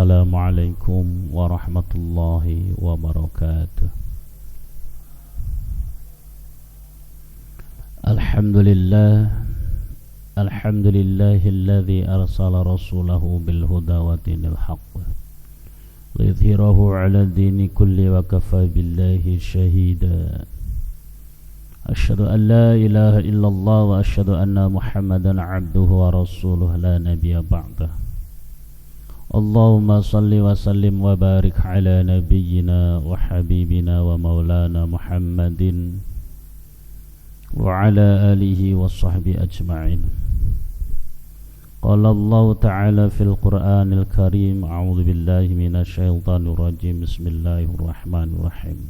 Assalamualaikum warahmatullahi wabarakatuh. Alhamdulillahilladzi arsala rasulahu bilhuda wa dinil haqq liyudhhirahu ala dini kulli wa kafa billahi shahida. Asyhadu an la ilaha illallah wa asyhadu anna Muhammadan abduhu wa rasuluh la nabiyya ba'dah. Allahumma salli wa sallim wa barik ala nabiyyina wa habibina wa maulana Muhammadin wa ala alihi wa sahbihi ajma'in. Qala Allah ta'ala fil Qur'anil Karim, a'udzu billahi minasy syaithanir rajim. Bismillahirrahmanirrahim.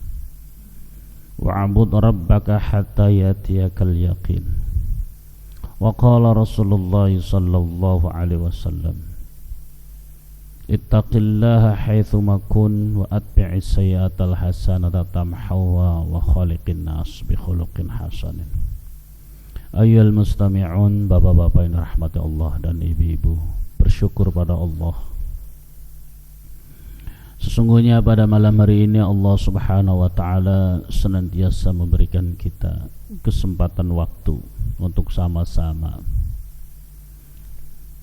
Wa'bud rabbaka hatta yatiyakal yaqin. Wa qala Rasulullah sallallahu alaihi wasallam, ittaqillaha haitsuma kun wa atbi'is sayyi'atal hasanata tamhuha wa khaliqin nas bi khuluqin hasanin. Ayyuhal mustami'un, bapak-bapak yang rahmati Allah dan ibu-ibu, bersyukur pada Allah. Sesungguhnya pada malam hari ini Allah Subhanahu wa taala senantiasa memberikan kita kesempatan waktu untuk sama-sama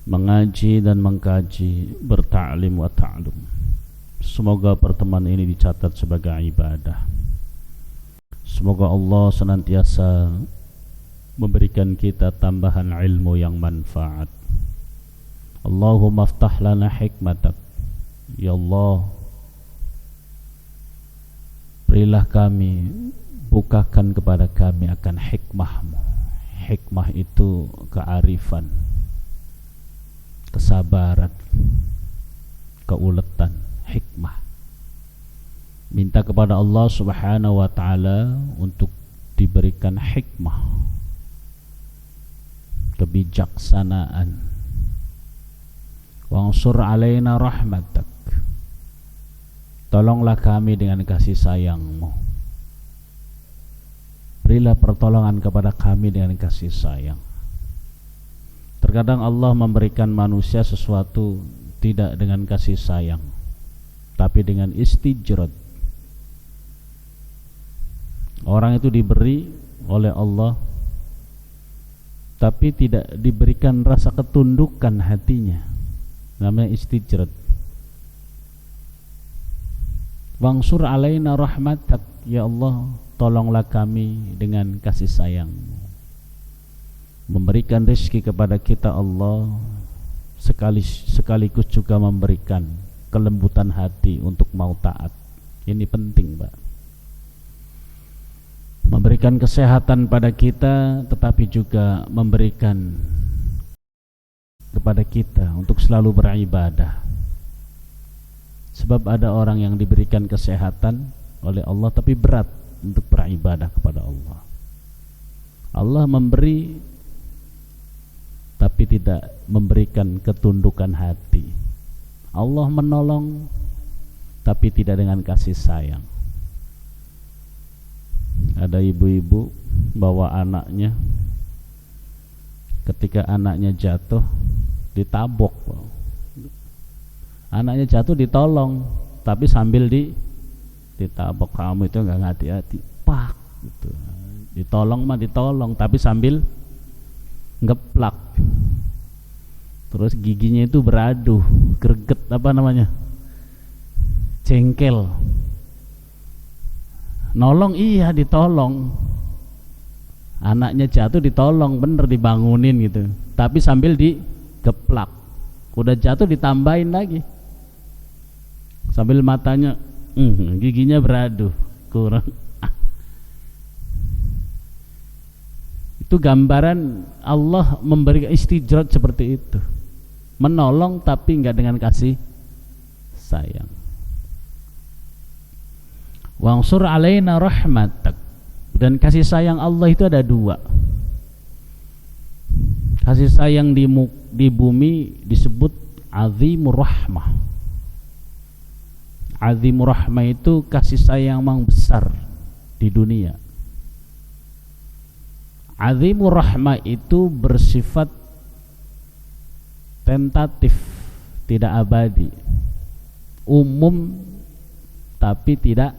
mengaji dan mengkaji, bertaklim wa ta'lum. Semoga pertemuan ini dicatat sebagai ibadah. Semoga Allah senantiasa memberikan kita tambahan ilmu yang manfaat. Allahumma aftah lana hikmatak. Ya Allah, berilah kami, bukakan kepada kami akan hikmahmu. Hikmah itu kearifan, kesabaran, keuletan, hikmah. Minta kepada Allah Subhanahu wa taala untuk diberikan hikmah, kebijaksanaan. Wansur alaina rahmatak. Tolonglah kami dengan kasih sayang-Mu. Berilah pertolongan kepada kami dengan kasih sayang. Terkadang Allah memberikan manusia sesuatu tidak dengan kasih sayang, tapi dengan istijrad. Orang itu diberi oleh Allah, tapi tidak diberikan rasa ketundukan hatinya. Namanya istijrad. Wangsur alaina rahmatak. Ya Allah, tolonglah kami dengan kasih sayang-Mu. Memberikan rezeki kepada kita Allah, sekaligus juga memberikan kelembutan hati untuk mau taat. Ini penting, Pak. Memberikan kesehatan pada kita, tetapi juga memberikan kepada kita untuk selalu beribadah. Sebab ada orang yang diberikan kesehatan oleh Allah tapi berat untuk beribadah kepada Allah. Allah memberi tapi tidak memberikan ketundukan hati. Allah menolong tapi tidak dengan kasih sayang. Ada ibu-ibu bawa anaknya, ketika anaknya jatuh ditabok. Anaknya jatuh ditolong tapi sambil ditabok. Kamu itu enggak hati-hati, pak gitu. Ditolong mah ditolong tapi sambil ngeplak. Terus giginya itu beradu, greget, apa namanya, jengkel. Nolong, iya ditolong. Anaknya jatuh ditolong, bener dibangunin gitu, tapi sambil digeplak. Udah jatuh ditambahin lagi, sambil matanya giginya beradu, kurang. Itu gambaran Allah memberikan istijrad seperti itu, menolong tapi enggak dengan kasih sayang. Wansur alaina rahmatak. Dan kasih sayang Allah itu ada dua. Kasih sayang di bumi disebut azimur rahmah. Azimur rahmah itu kasih sayang yang besar di dunia. Azimur rahmah itu bersifat tentatif, tidak abadi. umum tapi tidak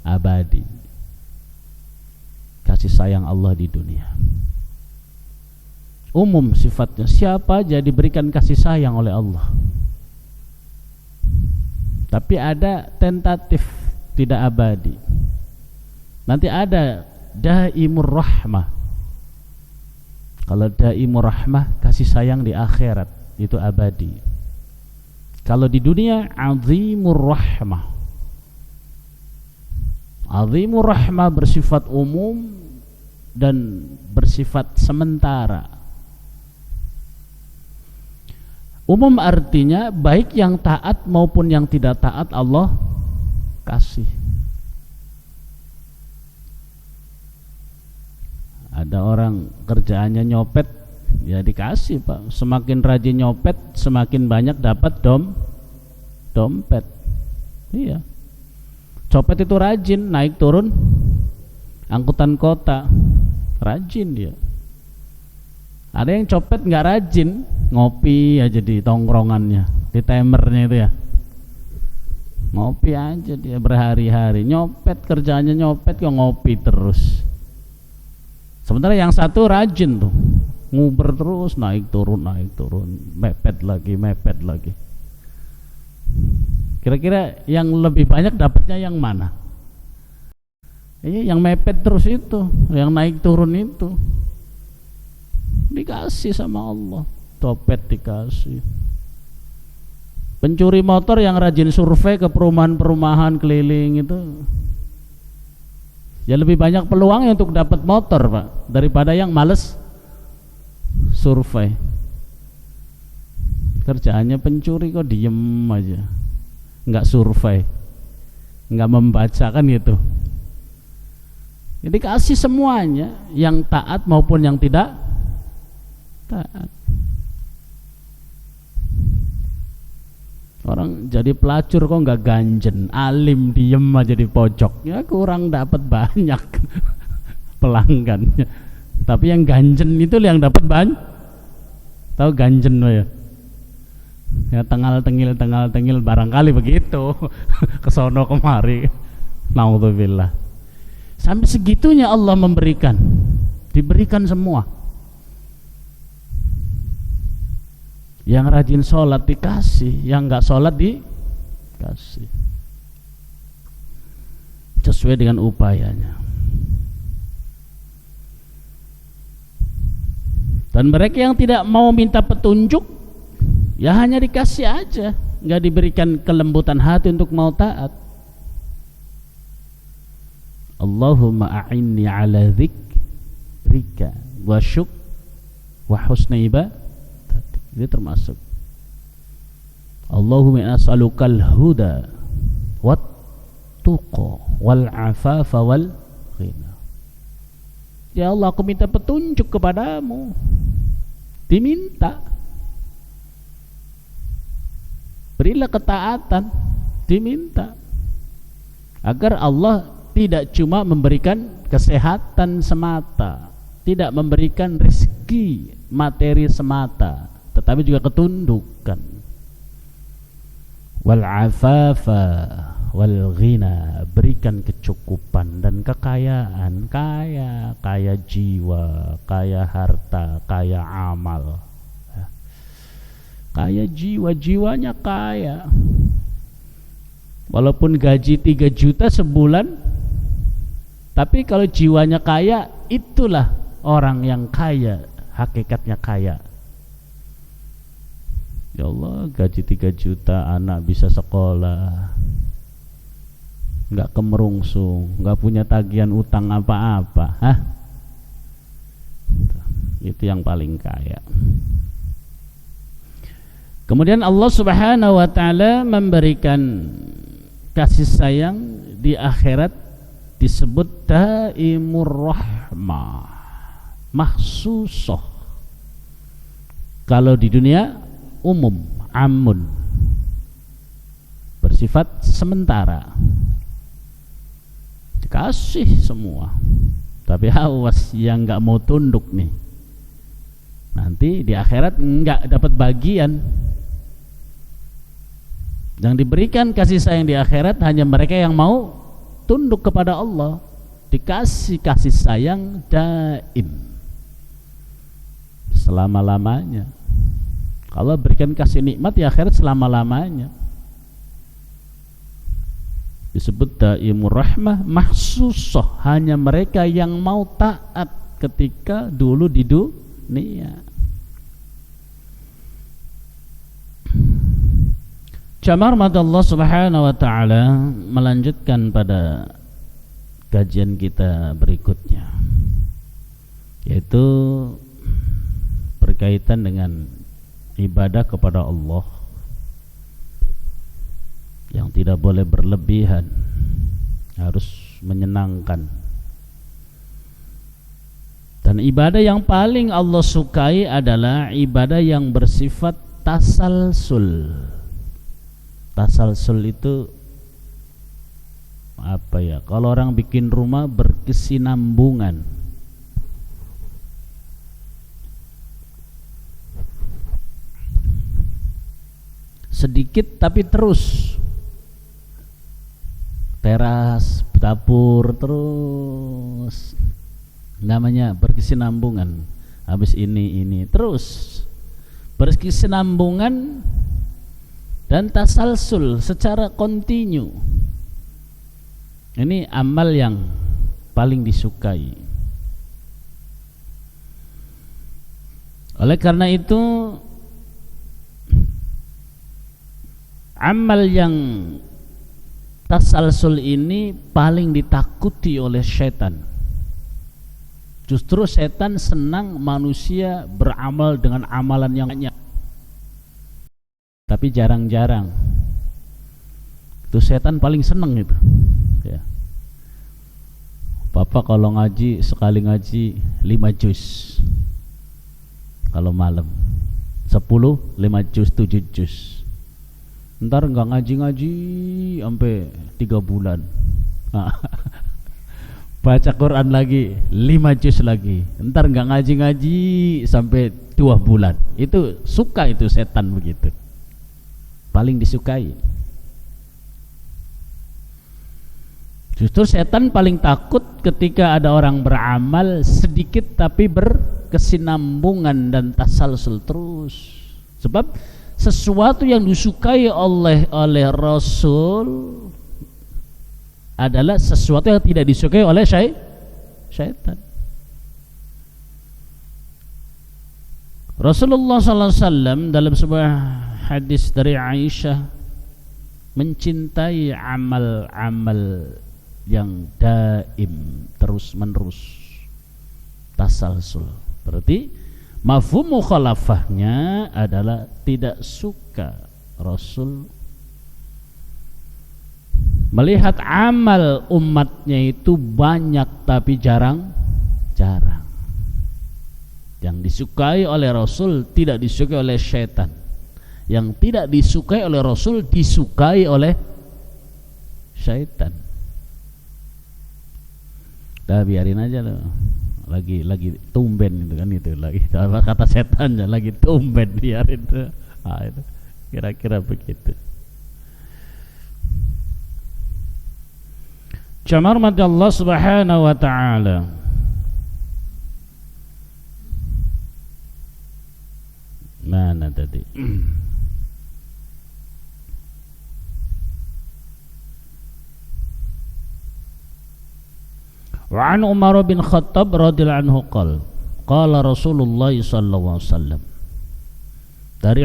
abadi. Kasih sayang Allah di dunia umum sifatnya, siapa aja diberikan kasih sayang oleh Allah. Tapi ada tentatif tidak abadi. Nanti ada daimur rahmah. Kalau daimur rahmah, kasih sayang di akhirat itu abadi. Kalau di dunia azimur rahmah. Azimur rahmah bersifat umum dan bersifat sementara. Umum artinya baik yang taat maupun yang tidak taat Allah kasih. Ada orang kerjaannya nyopet, ya dikasih Pak. Semakin rajin nyopet, semakin banyak dapat dompet. Iya. Copet itu rajin, naik turun angkutan kota, rajin dia. Ada yang copet nggak rajin, ngopi aja di tongkrongannya, di temernya itu ya, ngopi aja dia berhari-hari. Nyopet, kerjaannya nyopet kok ngopi terus. Sementara yang satu rajin tuh, nguber terus, naik turun, mepet lagi. Kira-kira yang lebih banyak dapatnya yang mana? Yang mepet terus itu, yang naik turun itu dikasih sama Allah, dompet dikasih. Pencuri motor yang rajin survei ke perumahan-perumahan keliling itu ya lebih banyak peluangnya untuk dapat motor Pak daripada yang males survei. Kerjaannya pencuri kok diem aja, nggak survei, nggak membaca, kan gitu. Jadi kasih semuanya, yang taat maupun yang tidak taat. Orang jadi pelacur kok nggak ganjen, alim diem aja di pojok, ya kurang dapat banyak pelanggannya. Tapi yang ganjen itu yang dapat banyak. Tahu ganjen ya? Ya tengal tengil barangkali begitu. Kesono kemari. Naudzubillah. Sampai segitunya Allah memberikan, diberikan semua. Yang rajin sholat dikasih, yang nggak sholat dikasih, sesuai dengan upayanya. Dan mereka yang tidak mau minta petunjuk, ya hanya dikasih aja, nggak diberikan kelembutan hati untuk mau taat. Allahumma a'inni ala dzikrika wa wa husni ibadah. Ini termasuk Allahumma as'alukal huda wat tuqa wal afafa wal ghina. Ya Allah, aku minta petunjuk kepadamu. Diminta. Berilah ketaatan, diminta. Agar Allah tidak cuma memberikan kesehatan semata, tidak memberikan rezeki materi semata, tetapi juga ketundukan. Wal afafa wal ghina, berikan kecukupan dan kekayaan, kaya jiwa, kaya harta, kaya amal. Kaya jiwanya kaya. Walaupun gaji 3 juta sebulan, tapi kalau jiwanya kaya, itulah orang yang kaya, hakikatnya kaya. Ya Allah, gaji 3 juta, anak bisa sekolah, nggak kemerungsung, nggak punya tagihan utang apa-apa. Itu yang paling kaya. Kemudian Allah Subhanahu wa ta'ala memberikan kasih sayang di akhirat, disebut daimur rahmah mahsusoh. Kalau di dunia umum, amun, bersifat sementara, dikasih semua. Tapi awas yang nggak mau tunduk nih, nanti di akhirat nggak dapat bagian. Yang diberikan kasih sayang di akhirat hanya mereka yang mau tunduk kepada Allah, dikasih kasih sayang daim selama-lamanya. Allah berikan kasih nikmat di akhirat selama-lamanya. Disebut daimur rahmah mahsusah, hanya mereka yang mau taat ketika dulu di dunia. Jamaah Allah Subhanahu wa taala melanjutkan pada kajian kita berikutnya, yaitu berkaitan dengan ibadah kepada Allah yang tidak boleh berlebihan, harus menyenangkan. Dan ibadah yang paling Allah sukai adalah ibadah yang bersifat tasalsul. Tasalsul itu apa ya? Kalau orang bikin rumah berkesinambungan. Sedikit tapi terus. Teras, dapur terus. Namanya berkesinambungan. Habis ini terus berkesinambungan dan tasalsul secara kontinu. Ini amal yang paling disukai. Oleh karena itu, amal yang tasalsul ini paling ditakuti oleh setan. Justru setan senang manusia beramal dengan amalan yang banyak, tapi jarang-jarang. Itu setan paling senang itu ya. Bapak kalau ngaji, sekali ngaji 5 juz kalau malam, 10, 5 juz, 7 juz. Ntar nggak ngaji-ngaji sampai 3 bulan. Baca Quran lagi 5 juz lagi. Ntar nggak ngaji-ngaji sampai 2 bulan. Itu suka itu setan begitu. Paling disukai. Justru setan paling takut ketika ada orang beramal sedikit tapi berkesinambungan dan tasalsul terus. Sebab sesuatu yang disukai oleh Rasul adalah sesuatu yang tidak disukai oleh syaitan. Rasulullah SAW dalam sebuah hadis dari Aisyah mencintai amal-amal yang daim, terus menerus, tasalsul. Berarti mafhum mukhalafahnya adalah tidak suka Rasul melihat amal umatnya itu banyak tapi jarang-jarang. Yang disukai oleh Rasul tidak disukai oleh syaitan. Yang tidak disukai oleh Rasul disukai oleh syaitan. Dah biarin aja loh. Lagi tumben itu kan, itu lagi kata setannya lagi tumben, biarin tuh. Itu kira-kira begitu. Jamaah Allah Subhanahu wa taala. Mana tadi? Wa an Umar bin Khattab radhiyallahu anhu qala Rasulullah sallallahu alaihi wasallam. Dari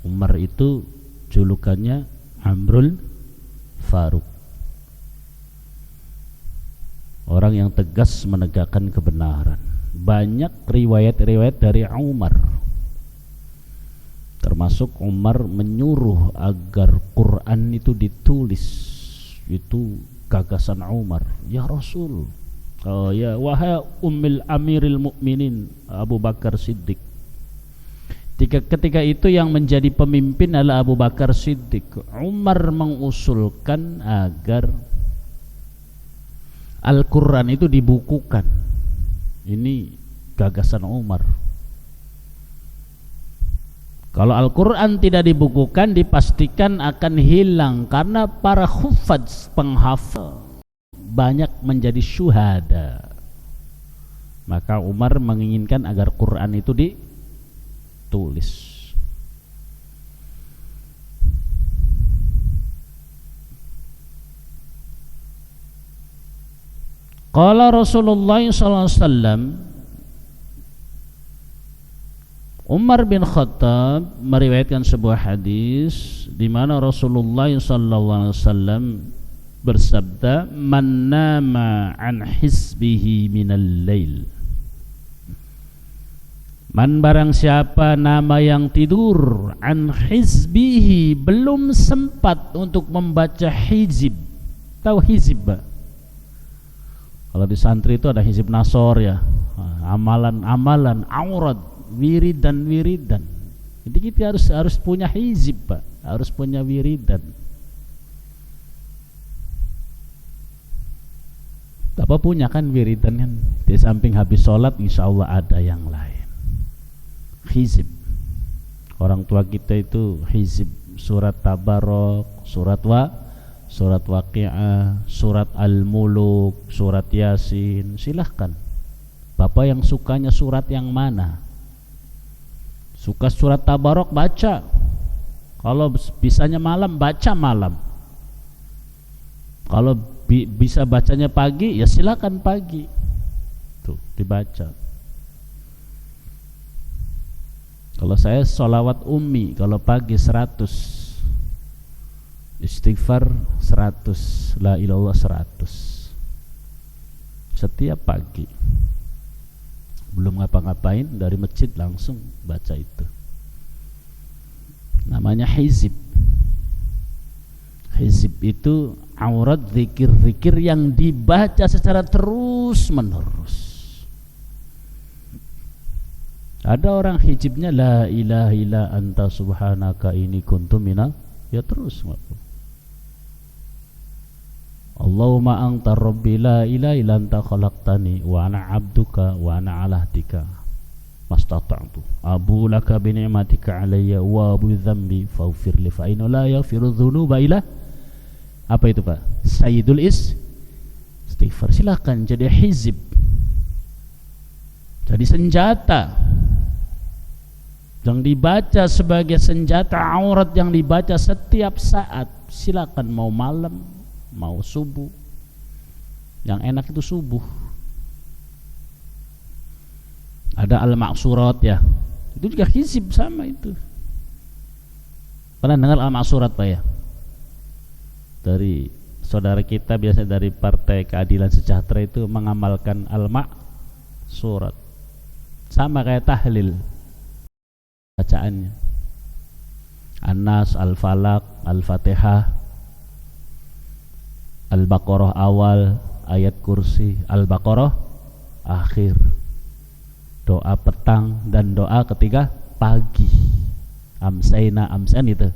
Umar itu julukannya Amrul Faruq, orang yang tegas menegakkan kebenaran. Banyak riwayat-riwayat dari Umar, termasuk Umar menyuruh agar Quran itu ditulis. Itu gagasan Umar. Ya Rasul, ya wahai ummil amiril mukminin Abu Bakar Siddiq. Ketika itu yang menjadi pemimpin adalah Abu Bakar Siddiq. Umar mengusulkan agar Al-Quran itu dibukukan. Ini gagasan Umar. Kalau Al-Quran tidak dibukukan, dipastikan akan hilang, karena para hufadz, penghafal, banyak menjadi syuhada. Maka Umar menginginkan agar Quran itu ditulis. Qala Rasulullah sallallahu alaihi wasallam, Umar bin Khattab meriwayatkan sebuah hadis di mana Rasulullah sallallahu alaihi wasallam bersabda, "Man nama an hisbihi minal lail." Man, barang siapa nama yang tidur, an hizbihi, belum sempat untuk membaca hizib. Tahu hizib, Pak? Kalau di santri itu ada hizib nasor ya, amalan-amalan, aurat, wiridan. Jadi kita harus punya hizib, Pak, harus punya wiridan. Apa punya kan wiridan kan? Di samping habis sholat, insya Allah ada yang lain. Hizib. Orang tua kita itu hizib surat Tabarok, surat Waqi'ah, surat Al-Muluk, surat Yasin. Silahkan. Bapak yang sukanya surat yang mana? Suka surat Tabarok, baca. Kalau bisanya malam, baca malam. Kalau bisa bacanya pagi, ya silakan pagi. Tuh, dibaca. Kalau saya sholawat ummi, kalau pagi 100, istighfar 100, la ilallah 100 setiap pagi. Belum ngapa-ngapain, dari masjid langsung baca itu. Namanya hizib. Hizib itu aurat, zikir-zikir yang dibaca secara terus menerus. Ada orang hizibnya la ilaha illa anta subhanaka inni kuntu minal, ya terus. Allahumma anta rabbi la ilaha illa anta khalaqtani wa ana abduka wa ana ala ahdika mastata'tu abu laka bi ni'matika alayya wa abu dzambi faghfir li fa inna la yaghfiru dzunuba illa. Apa itu, Pak? Sayyidul istighfar. Silakan jadi hizib, jadi senjata yang dibaca sebagai senjata aurat yang dibaca setiap saat. Silakan, mau malam, mau subuh. Yang enak itu subuh. Ada al-ma'surat ya, itu juga hizib sama itu. Pernah dengar al-ma'surat, Pak ya? Dari saudara kita biasa dari Partai Keadilan Sejahtera itu mengamalkan al-ma'surat. Sama kayak tahlil bacaannya. An-Nas, Al-Falaq, Al-Fatihah, Al-Baqarah awal, ayat kursi, Al-Baqarah akhir. Doa petang dan doa ketiga pagi. Amsain itu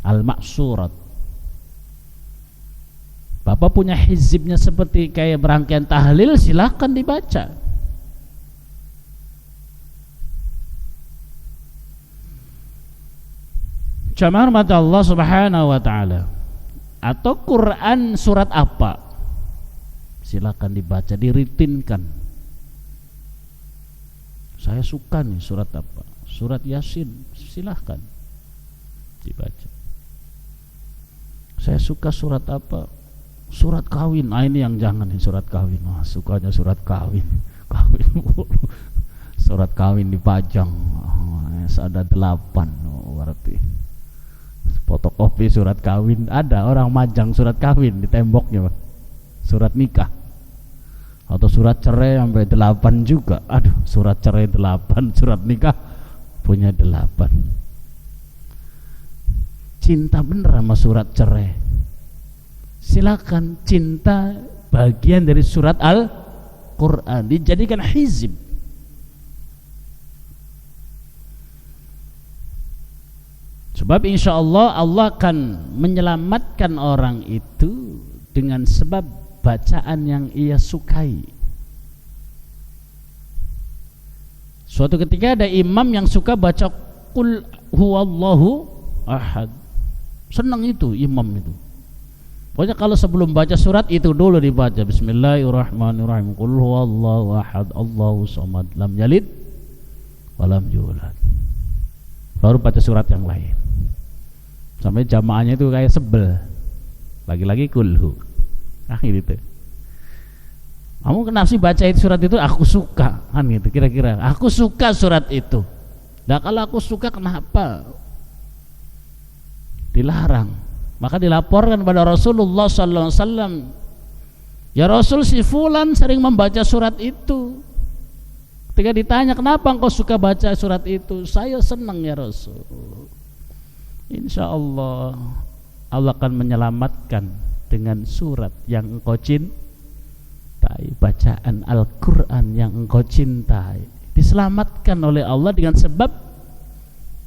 al-ma'surat. Bapak punya hizibnya seperti kayak berangkaian tahlil, silakan dibaca. Jamaah rahmat Allah subhanahu wa ta'ala. Atau Quran surat apa, silakan dibaca, diritinkan. Saya suka nih surat apa, surat Yasin, silahkan dibaca. Saya suka surat apa, surat kawin. Ini yang jangan nih, surat kawin. Sukanya surat kawin. Surat kawin dipajang. Ada 8 berarti. Fotokopi surat kawin. Ada orang majang surat kawin di temboknya, Pak. Surat nikah. Atau surat cerai sampai 8 juga. Aduh, surat cerai 8, surat nikah punya 8. Cinta bener sama surat cerai, silakan. Cinta bagian dari surat Al-Quran, dijadikan hizib. Sebab insya Allah Allah akan menyelamatkan orang itu dengan sebab bacaan yang ia sukai. Suatu ketika ada imam yang suka baca qul huwallahu ahad. Senang itu imam itu. Pokoknya kalau sebelum baca surat itu dulu dibaca bismillahirrahmanirrahim, qul huwallahu ahad Allahu samad lam yalid walam yulad. Baru baca surat yang lain. Sampai jamaahnya itu kayak sebel. Lagi-lagi kulhu. Ah gitu. Kamu kenapa sih baca itu surat itu? Aku suka kan gitu kira-kira. Aku suka surat itu. Nah kalau aku suka kenapa dilarang? Maka dilaporkan pada Rasulullah sallallahu alaihi wasallam, ya Rasul, si fulan sering membaca surat itu. Ketika ditanya kenapa engkau suka baca surat itu, saya senang ya Rasul. Insya Allah Allah akan menyelamatkan dengan surat yang engkau cintai, bacaan Al-Quran yang engkau cintai, diselamatkan oleh Allah dengan sebab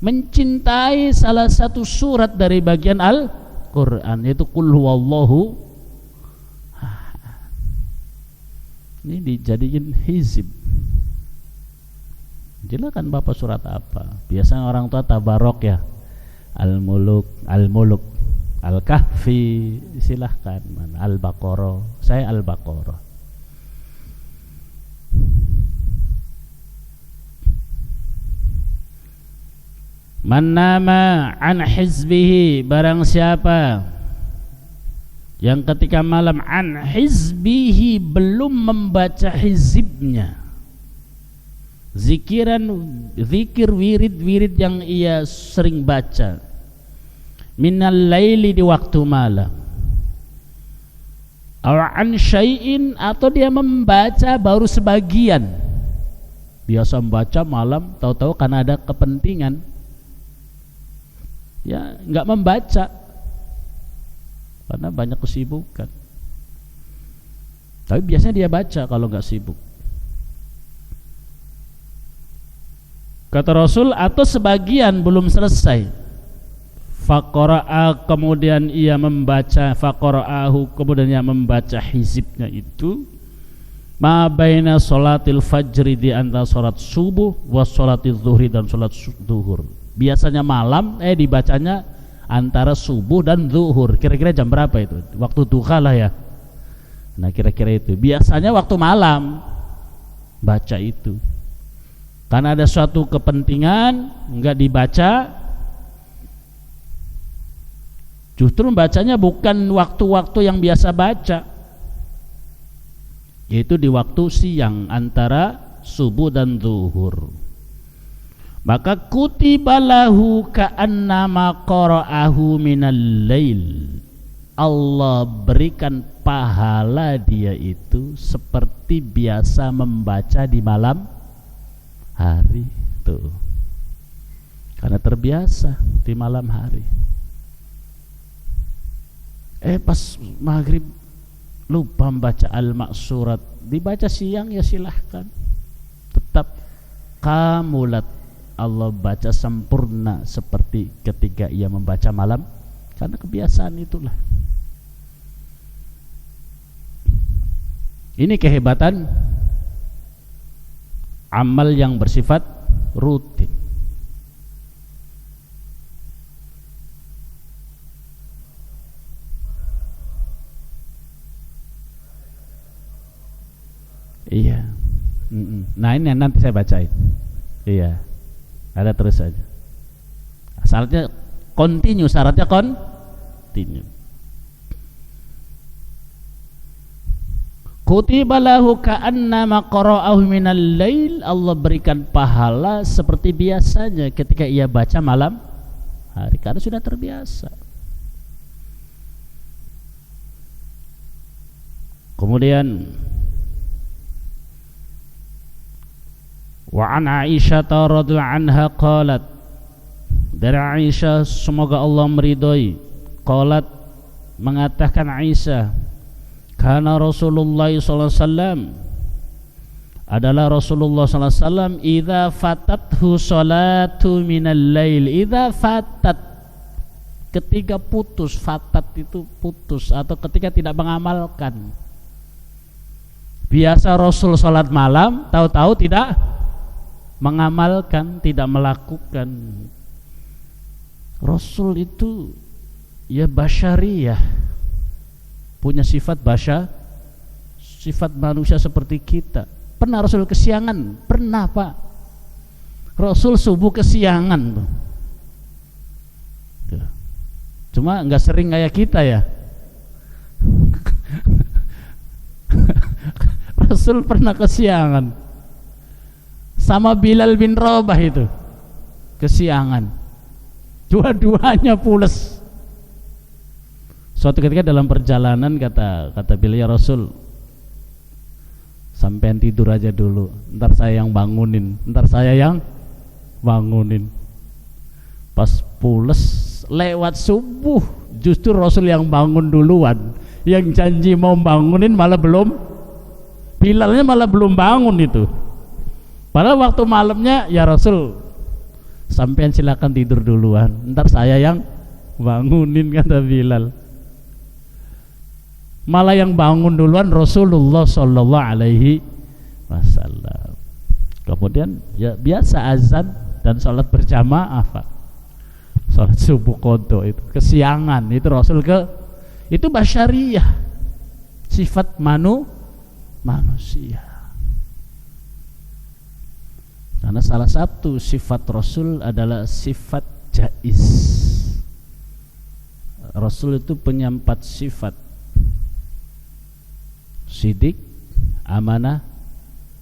mencintai salah satu surat dari bagian Al-Quran, yaitu Qul huwallahu. Ini dijadiin hizib. Silakan Bapak surat apa? Biasanya orang tua tabarok ya, Al-Muluk, Al-Muluk, Al-Kahfi, silahkan. Al-Baqarah, saya Al-Baqarah. Man nama an hizbihi, barang siapa yang ketika malam an hizbihi belum membaca hizibnya, zikir wirid yang ia sering baca, minal laili, di waktu malam, aw an syai'in, atau dia membaca baru sebagian. Biasa membaca malam, tahu-tahu karena ada kepentingan ya nggak membaca karena banyak kesibukan, tapi biasanya dia baca kalau nggak sibuk. Kata Rasul, atau sebagian belum selesai, faqara'a, kemudian ia membaca, faqara'ahu, kemudian ia membaca hizibnya itu, ma baina sholatil fajri, di antara sholat subuh wa sholatil zuhri, dan sholat zuhur. Biasanya malam dibacanya antara subuh dan zuhur. Kira-kira jam berapa itu? Waktu duha lah ya. Nah kira-kira itu. Biasanya waktu malam baca itu. Karena ada suatu kepentingan enggak dibaca. Justru membacanya bukan waktu-waktu yang biasa baca, yaitu di waktu siang antara subuh dan zuhur. Maka kutiba lahu ka'annama qara'ahu minal lail, Allah berikan pahala dia itu seperti biasa membaca di malam hari tuh, karena terbiasa di malam hari. Pas maghrib lupa membaca al-maksurat, dibaca siang ya silahkan, tetap kamulat, Allah baca sempurna seperti ketika ia membaca malam, karena kebiasaan itulah. Ini kehebatan amal yang bersifat rutin. Iya. Nah ini nanti saya bacain. Iya. Ada terus saja. Syaratnya continue, syaratnya continue. Kutiba lahu ka'annama qara'ahu minal lail, Allah berikan pahala seperti biasanya ketika ia baca malam hari, karena sudah terbiasa. Kemudian wa an Aisyah radhiyallahu anha qalat, dari Aisyah semoga Allah meridhoi, qalat, mengatakan Aisyah, karena Rasulullah sallallahu alaihi wasallam, adalah Rasulullah sallallahu alaihi wasallam, idza fatathu salatu minal lail, idza fatat, ketika putus, fatat itu putus atau ketika tidak mengamalkan. Biasa Rasul salat malam, tahu-tahu tidak mengamalkan, tidak melakukan, Rasul itu ya basyariyah, punya sifat sifat manusia seperti kita. Pernah Rasul kesiangan? Pernah, Pak. Rasul subuh kesiangan tuh. Cuma nggak sering kayak kita ya. Rasul pernah kesiangan sama Bilal bin Rabah itu, kesiangan, dua-duanya pules. Suatu ketika dalam perjalanan kata Bilal, ya Rasul, sampean tidur aja dulu, ntar saya yang bangunin. Pas pules lewat subuh, justru Rasul yang bangun duluan. Yang janji mau bangunin malah Bilalnya malah belum bangun itu. Padahal waktu malamnya, ya Rasul, sampean silakan tidur duluan, ntar saya yang bangunin, kata Bilal. Malah yang bangun duluan Rasulullah Sallallahu Alaihi Wasallam. Kemudian ya biasa azan dan sholat berjamaah, Pak. Sholat subuh qadha itu kesiangan, itu Rasul itu basyariyah, sifat manusia. Karena salah satu sifat Rasul adalah sifat jaiz. Rasul itu punya 4 sifat: sidik, amanah,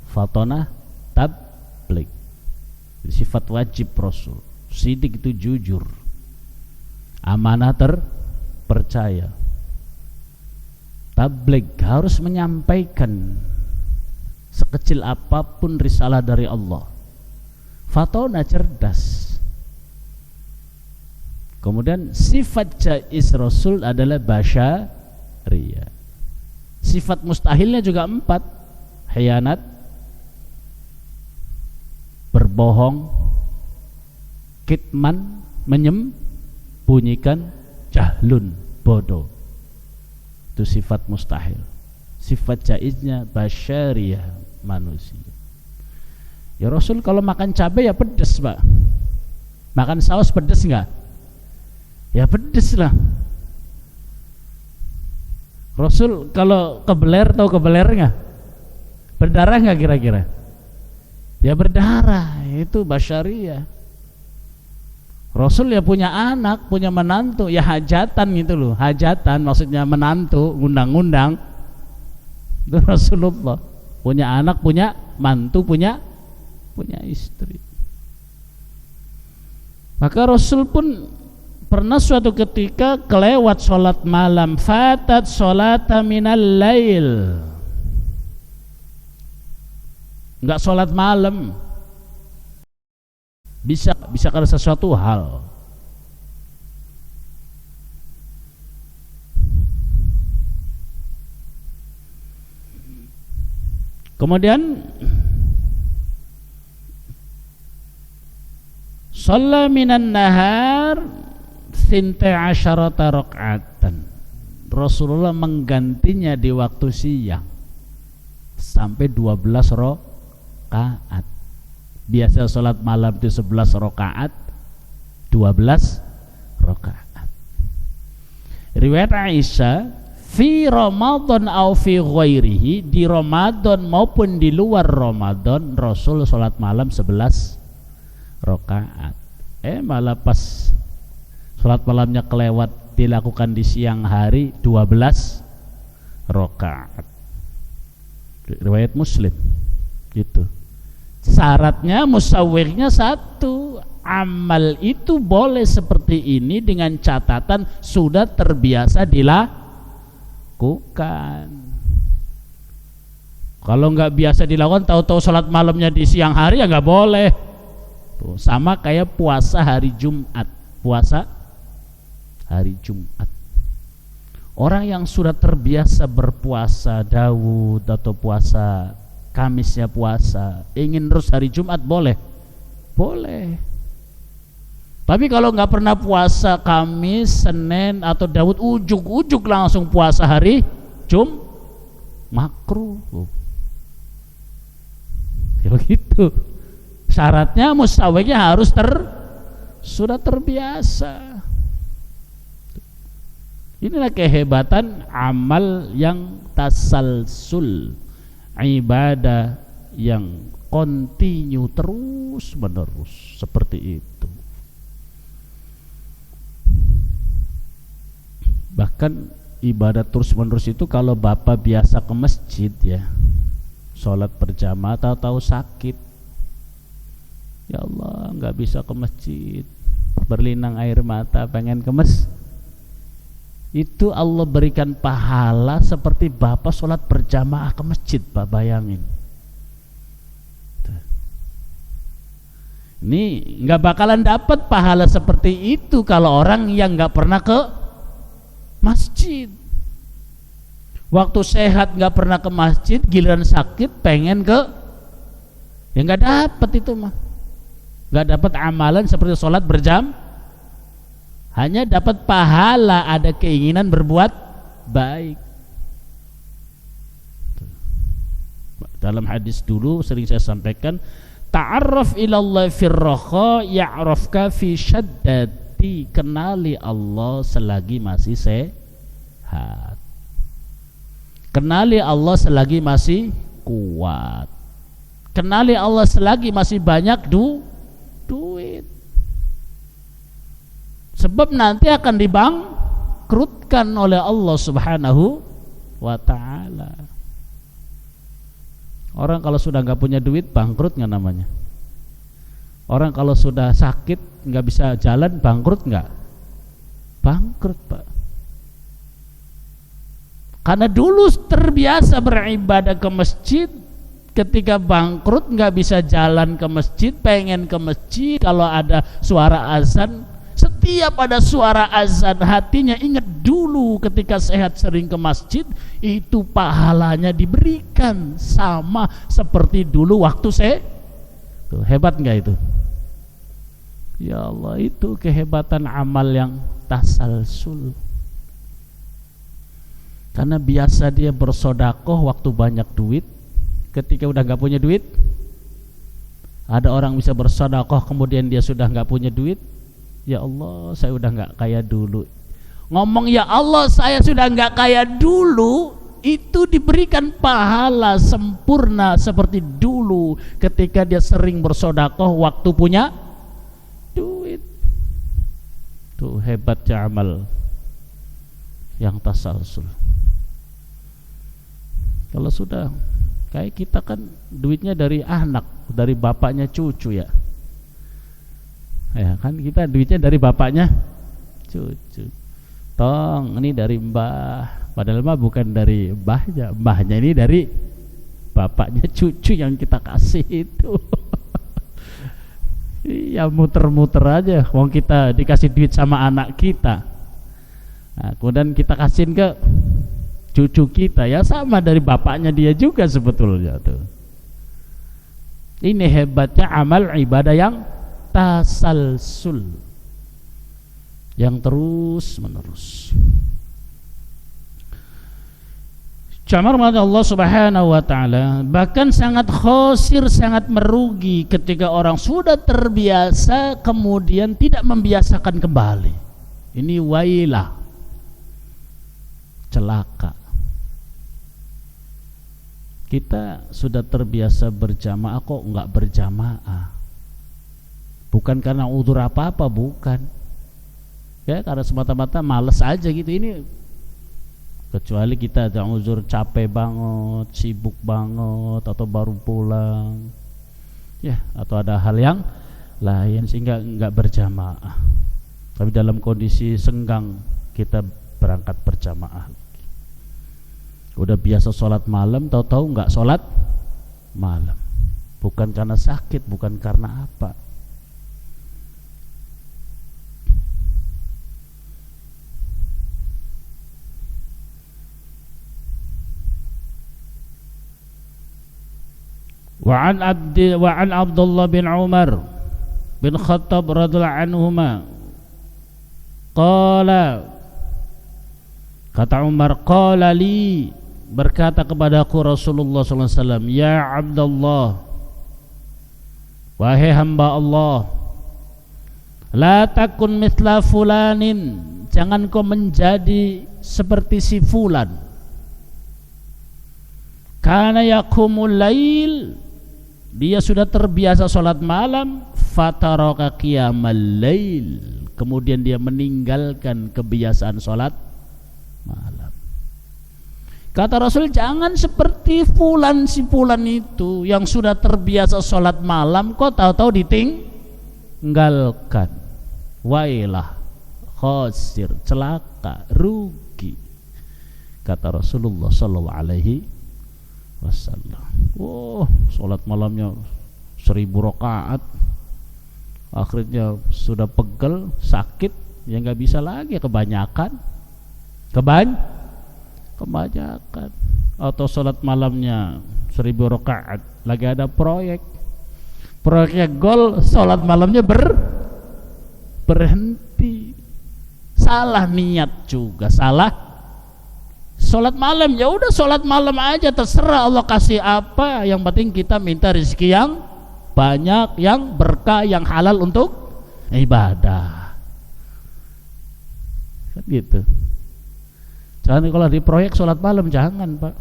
fatonah, tabligh. Sifat wajib Rasul. Sidik itu jujur, amanah terpercaya, tabligh harus menyampaikan sekecil apapun risalah dari Allah, fatonah cerdas. Kemudian sifat jaiz Rasul adalah basyariyah. Sifat mustahilnya juga 4: khianat, berbohong, kitman, menyembunyikan, jahlun, bodoh. Itu sifat mustahil. Sifat jaiznya basyariyah, manusia. Ya Rasul kalau makan cabai ya pedes, Pak. Makan saus pedes enggak? Ya pedes lah. Rasul kalau kebeler, tahu kebeler enggak? Berdarah enggak kira-kira? Ya berdarah, itu basyariyah. Rasul ya punya anak, punya menantu, ya hajatan gitu loh. Hajatan maksudnya menantu, ngundang-ngundang. Itu Rasulullah punya anak, punya mantu, punya istri. Maka Rasul pun pernah suatu ketika kelewat sholat malam, fatat sholata minal lail, enggak sholat malam. Bisa karena sesuatu hal. Kemudian shalla minan nahar sinta asyarata rakaatan. Rasulullah menggantinya di waktu siang sampai 12 rakaat. Biasa sholat malam itu 11 rakaat, 12 rakaat. Riwayat Aisyah, fi Ramadan au fi ghairihi, di Ramadan maupun di luar Ramadan Rasul sholat malam 11 rakaat. Malah pas sholat malamnya kelewat dilakukan di siang hari 12 rakaat. Riwayat Muslim gitu. Syaratnya musawwirnya 1, amal itu boleh seperti ini dengan catatan sudah terbiasa dilakukan. Kalau nggak biasa dilakukan, tahu-tahu sholat malamnya di siang hari ya nggak boleh. Tuh, sama kayak puasa hari Jumat. Puasa hari Jumat. Orang yang sudah terbiasa berpuasa Daud atau puasa Kamisnya puasa, ingin terus hari Jumat boleh? Boleh. Tapi kalau nggak pernah puasa Kamis, Senin atau Daud, ujuk-ujuk langsung puasa hari makruh. Ya begitu. Syaratnya musawwirnya harus sudah terbiasa. Inilah kehebatan amal yang tasalsul, ibadah yang continue terus menerus seperti itu. Bahkan ibadah terus menerus itu kalau bapak biasa ke masjid ya, sholat berjamaah, tahu-tahu sakit, ya Allah nggak bisa ke masjid, berlinang air mata pengen ke masjid, itu Allah berikan pahala seperti bapak sholat berjamaah ke masjid. Pak bayangin, ini nggak bakalan dapat pahala seperti itu kalau orang yang nggak pernah ke masjid. Waktu sehat nggak pernah ke masjid, giliran sakit pengen ke, ya nggak dapat itu mah, nggak dapat amalan seperti sholat berjam, hanya dapat pahala, ada keinginan berbuat baik. Dalam hadis dulu sering saya sampaikan, ta'arraf ilallah firraha ya'rafka fi syaddati, kenali Allah selagi masih sehat, kenali Allah selagi masih kuat, kenali Allah selagi masih banyak duit. Sebab nanti akan dibangkrutkan oleh Allah Subhanahu wa ta'ala. Orang kalau sudah nggak punya duit bangkrut nggak namanya? Orang kalau sudah sakit nggak bisa jalan bangkrut nggak? Bangkrut, Pak. Karena dulu terbiasa beribadah ke masjid, ketika bangkrut nggak bisa jalan ke masjid, pengen ke masjid, kalau ada suara azan, setiap ada suara azan hatinya ingat dulu ketika sehat sering ke masjid, itu pahalanya diberikan sama seperti dulu waktu tuh, hebat nggak itu? Ya Allah, itu kehebatan amal yang tasalsul. Karena biasa dia bersodakoh waktu banyak duit, ketika udah nggak punya duit, ada orang bisa bersodakoh kemudian dia sudah nggak punya duit, ya Allah saya udah nggak kaya dulu. Ngomong ya Allah saya sudah nggak kaya dulu, itu diberikan pahala sempurna seperti dulu ketika dia sering bersodakoh waktu punya duit. Tuh hebatnya amal yang tasalsul. Kalau sudah kayak kita kan duitnya dari anak, dari bapaknya cucu ya. Ya kan kita duitnya dari bapaknya cucu. Tong ini dari mbah, padahal mah bukan dari mbahnya, mbahnya ini dari bapaknya cucu yang kita kasih itu. Ya muter-muter aja, wong kita dikasih duit sama anak kita, nah, kemudian kita kasihin ke cucu kita, ya sama dari bapaknya dia juga sebetulnya tuh. Ini hebatnya amal ibadah yang tasalsul, yang terus menerus. Camar Allah Subhanahu wa ta'ala, bahkan sangat khosir, sangat merugi ketika orang sudah terbiasa kemudian tidak membiasakan kembali. Ini wailah, celaka. Kita sudah terbiasa berjamaah kok enggak berjamaah, bukan karena udzur apa-apa, bukan ya, karena semata-mata males aja gitu. Ini kecuali kita ada udzur capek banget, sibuk banget, atau baru pulang ya, atau ada hal yang lain sehingga enggak berjamaah. Tapi dalam kondisi senggang kita berangkat berjamaah. Udah biasa sholat malam, tahu-tahu nggak sholat malam, bukan karena sakit, bukan karena apa. Wa an Abdullah bin Umar bin Khattab radhiyallahu anhuma qala, kata Umar, qala li, berkata kepadaku Rasulullah sallallahu alaihi wasallam, ya Abdullah, wahai hamba Allah, La takun mithla fulanin, jangan kau menjadi seperti si fulan. Kana yaqumul lail, dia sudah terbiasa sholat malam, fataraka qiyamal lail, kemudian dia meninggalkan kebiasaan sholat malam. Kata Rasul, jangan seperti fulan si fulan itu yang sudah terbiasa sholat malam, kok tahu-tahu ditinggalkan. Wailah, khasir, celaka, rugi. Kata Rasulullah sallallahu alaihi wasallam. Oh, sholat malamnya 1000 rakaat, akhirnya sudah pegel, sakit, ya nggak bisa lagi, kebanyakan. Kebanyakan. Atau sholat malamnya 1000 rakaat, lagi ada proyeknya gol, sholat malamnya berhenti. Salah niat juga, salah sholat malam. Ya udah sholat malam aja, terserah Allah kasih apa, yang penting kita minta rezeki yang banyak, yang berkah, yang halal untuk ibadah, kan gitu. Jangan kalau di proyek sholat malam, jangan Pak.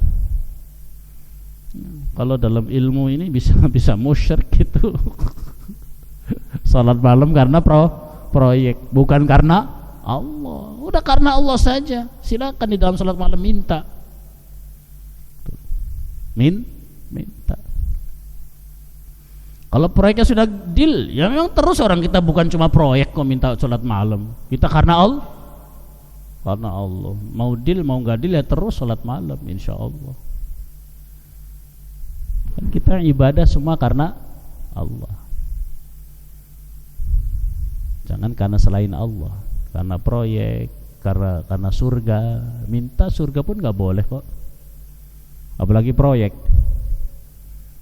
Kalau dalam ilmu ini bisa musyrik gitu. Sholat malam karena proyek, bukan karena Allah. Udah karena Allah saja. Silakan di dalam sholat malam minta. Minta. Kalau proyeknya sudah deal, ya memang terus orang kita, bukan cuma proyek kok minta sholat malam. Kita karena Allah. Karena Allah, mau deal mau nggak deal ya terus sholat malam, insya Allah. Kan kita ibadah semua karena Allah, jangan karena selain Allah, karena proyek, karena surga. Minta surga pun nggak boleh kok, apalagi proyek.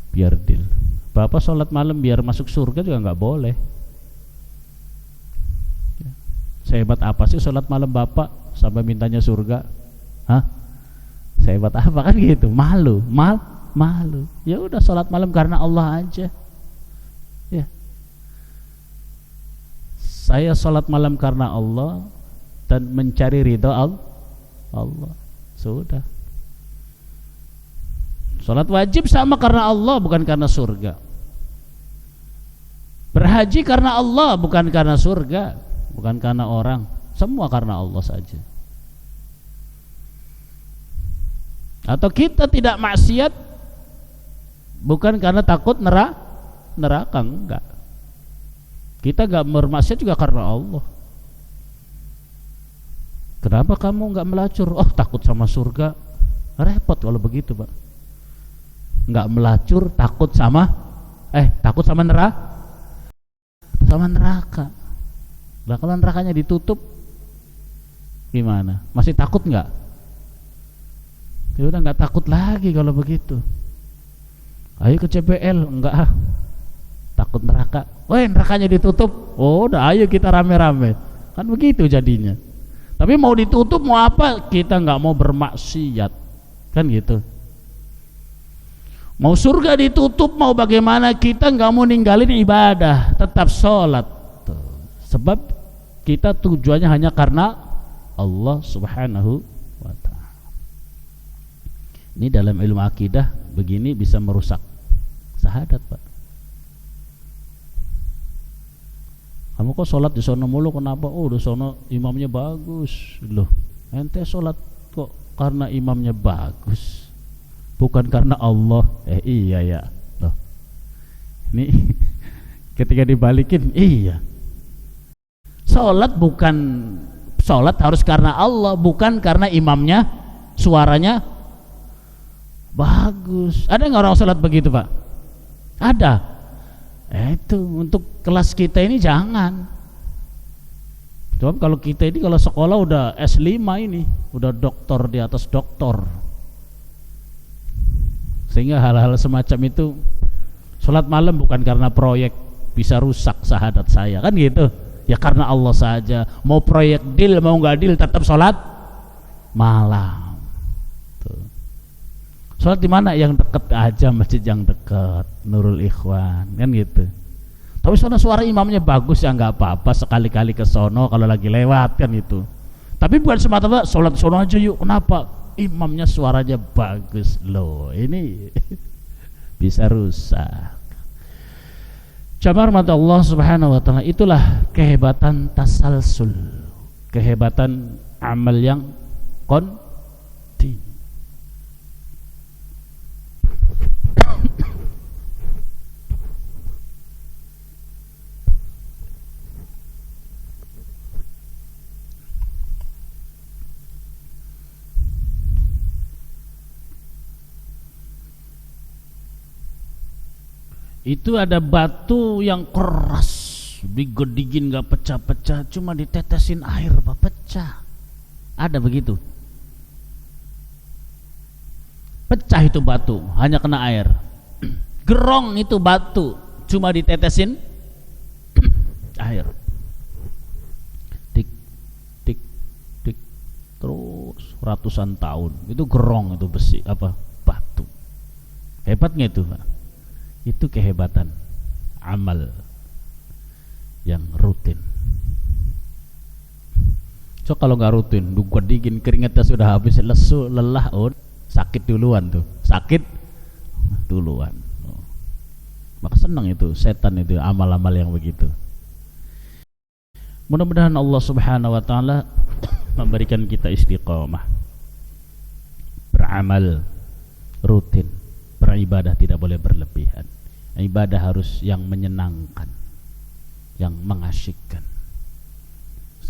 Biar deal, Bapak sholat malam biar masuk surga juga nggak boleh. Sehebat apa sih sholat malam Bapak sampai mintanya surga? Hah? Sehebat apa kan gitu? Malu. Ya udah sholat malam karena Allah aja. Ya. Saya sholat malam karena Allah dan mencari ridha Allah. Sudah. Sholat wajib sama karena Allah, bukan karena surga. Berhaji karena Allah, bukan karena surga, bukan karena orang. Semua karena Allah saja. Atau kita tidak maksiat bukan karena takut neraka, enggak. Kita enggak bermaksiat juga karena Allah. Kenapa kamu enggak melacur? Oh, takut sama surga. Repot kalau begitu, Pak. Enggak melacur, takut sama neraka. Sama neraka. Lah kalau nerakanya ditutup gimana? Masih takut nggak? Ya udah nggak takut lagi kalau begitu. Ayo ke CPL, enggak takut neraka. Nerakanya ditutup. Oh, udah ayo kita rame-rame. Kan begitu jadinya. Tapi mau ditutup mau apa? Kita nggak mau bermaksiat, kan gitu. Mau surga ditutup mau bagaimana, kita nggak mau ninggalin ibadah, tetap sholat. Sebab kita tujuannya hanya karena Allah Subhanahu wa ta'ala. Ini dalam ilmu akidah begini bisa merusak syahadat, Pak. Kamu kok sholat di sono mulu, kenapa? Oh, di sono imamnya bagus. Loh, ente sholat kok karena imamnya bagus, bukan karena Allah. Iya ya. Loh, ini ketika dibalikin, iya. Sholat harus karena Allah, bukan karena imamnya suaranya bagus. Ada nggak orang sholat begitu, Pak? Ada. Itu untuk kelas kita ini jangan. Coba kalau kita ini kalau sekolah udah S5 ini, udah doktor di atas doktor. Sehingga hal-hal semacam itu, sholat malam bukan karena proyek bisa rusak syahadat saya, kan gitu. Ya karena Allah saja. Mau proyek deal mau nggak deal tetap sholat malam. Tuh. Sholat di mana? Yang deket aja, masjid yang deket, Nurul Ikhwan, kan gitu. Tapi suara imamnya bagus ya nggak apa-apa, sekali-kali ke sono kalau lagi lewat kan itu. Tapi bukan semata-mata sholat sono aja yuk. Kenapa? Imamnya suaranya bagus loh. Ini bisa rusak. Jamaah rahmat Allah Subhanahu wa taala, itulah kehebatan tasalsul, kehebatan amal yang kontinu. Itu ada batu yang keras, digedingin gak pecah-pecah, cuma ditetesin air apa pecah. Ada begitu. Pecah itu batu, hanya kena air. Gerong itu batu, cuma ditetesin air. Tik, tik, tik, terus ratusan tahun. Itu gerong, itu besi, apa batu. Hebatnya itu, Pak. Itu kehebatan amal yang rutin. So kalau nggak rutin, dingin, keringatnya sudah habis, lesu, lelah, sakit duluan tuh, sakit duluan. Maka senang itu setan itu amal-amal yang begitu. Mudah-mudahan Allah Subhanahu wa taala memberikan kita istiqomah, beramal rutin, beribadah tidak boleh berlebihan. Ibadah harus yang menyenangkan, yang mengasyikkan.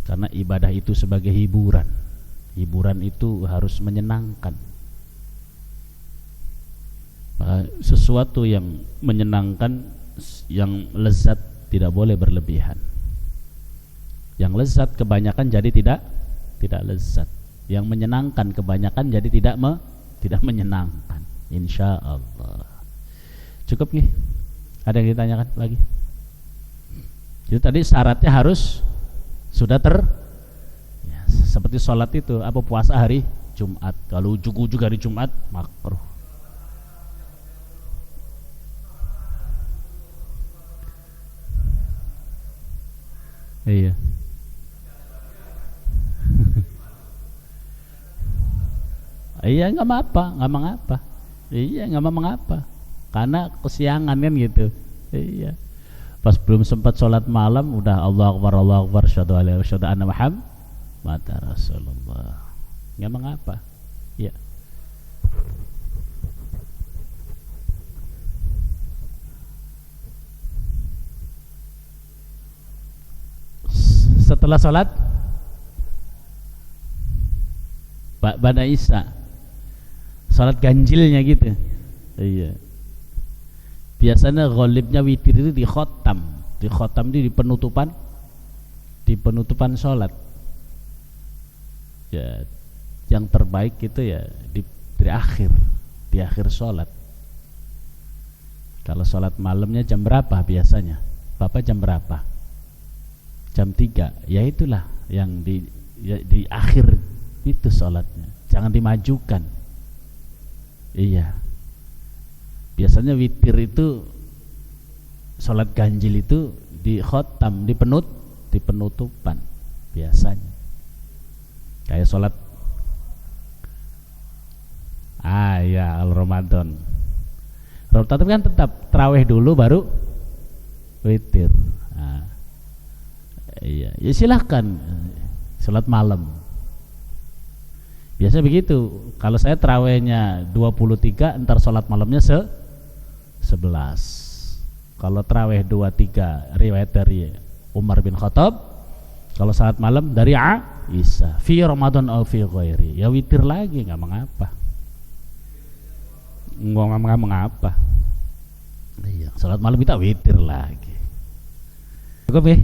Karena ibadah itu sebagai hiburan. Hiburan itu harus menyenangkan. Sesuatu yang menyenangkan, yang lezat tidak boleh berlebihan. Yang lezat kebanyakan jadi tidak lezat. Yang menyenangkan kebanyakan jadi tidak menyenangkan. Insya Allah. Cukup nih? Ada yang ditanyakan lagi? Jadi tadi syaratnya harus sudah ya, seperti sholat itu, apa puasa hari Jumat. Kalau ujug-ujug hari Jumat makruh. Iya. Iya, nggak mengapa. Iya, nggak mengapa. Karena kesiangan kan gitu. Iya. Pas belum sempat sholat malam udah Allahu Akbar, syahadu alla ilaha illallah, syahadu anna Muhammad Rasulullah. Nggak mengapa. Ya. Setelah sholat Ba'da Isya, sholat ganjilnya gitu. Iya. Biasanya ghalibnya witir itu di khotam itu di penutupan sholat. Ya, yang terbaik itu ya di akhir sholat. Kalau sholat malamnya jam berapa biasanya? Bapak jam berapa? Jam 3. Ya itulah yang di akhir itu sholatnya. Jangan dimajukan. Iya. Biasanya witir itu, sholat ganjil itu di khotam, di penutupan biasanya. Kayak sholat ya Ramadan. Ramadan kan tetap tarawih dulu baru witir. Iya, ya silahkan sholat malam. Biasa begitu. Kalau saya tarawihnya 23, ntar sholat malamnya 11. Kalau tarawih 23 riwayat dari Umar bin Khattab, kalau salat malam dari Aisyah, fi Ramadan atau fi ghairi, ya witir lagi, nggak mengapa. Nggak mengapa. Iya, salat malam kita witir lagi. Cukup ya?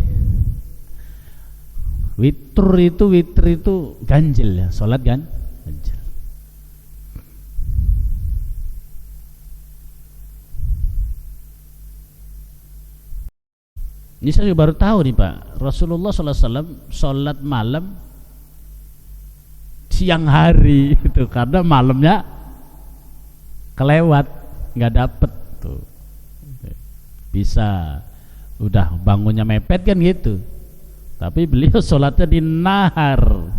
Witir itu ganjil ya, salat kan? Ganjil. Ini saya baru tahu nih Pak, Rasulullah SAW sholat malam siang hari itu karena malamnya kelewat, nggak dapet tuh. Bisa udah bangunnya mepet kan gitu. Tapi beliau sholatnya di nahar,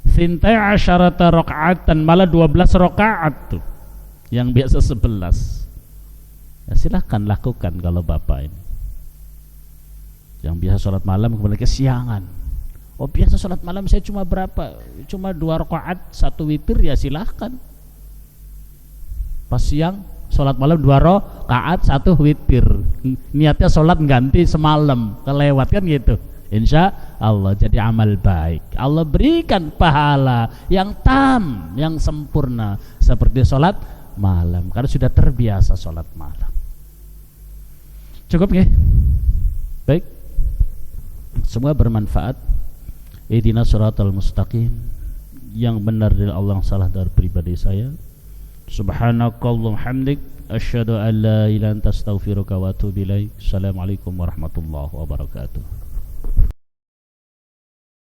sintai asyarata rakaatan, malah 12 rakaat tuh, yang biasa 11. Ya silahkan lakukan kalau bapak ini yang biasa sholat malam kemudian kesiangan. Oh biasa sholat malam saya cuma berapa? Cuma 2 rakaat 1 witir, ya silahkan. Pas siang sholat malam 2 rakaat 1 witir, niatnya sholat ganti semalam kelewat kan gitu. Insya Allah jadi amal baik, Allah berikan pahala yang tam, yang sempurna seperti sholat malam karena sudah terbiasa sholat malam. Cukup nggih? Baik, semua bermanfaat. Ihdinas shiratal mustaqim, yang benar dari Allah, yang salah dari pribadi saya. Subhanakallahumma hamdik, asyhadu an la ilaha illa anta astaghfiruka wa atubu ilaik. Assalamualaikum warahmatullahi wabarakatuh.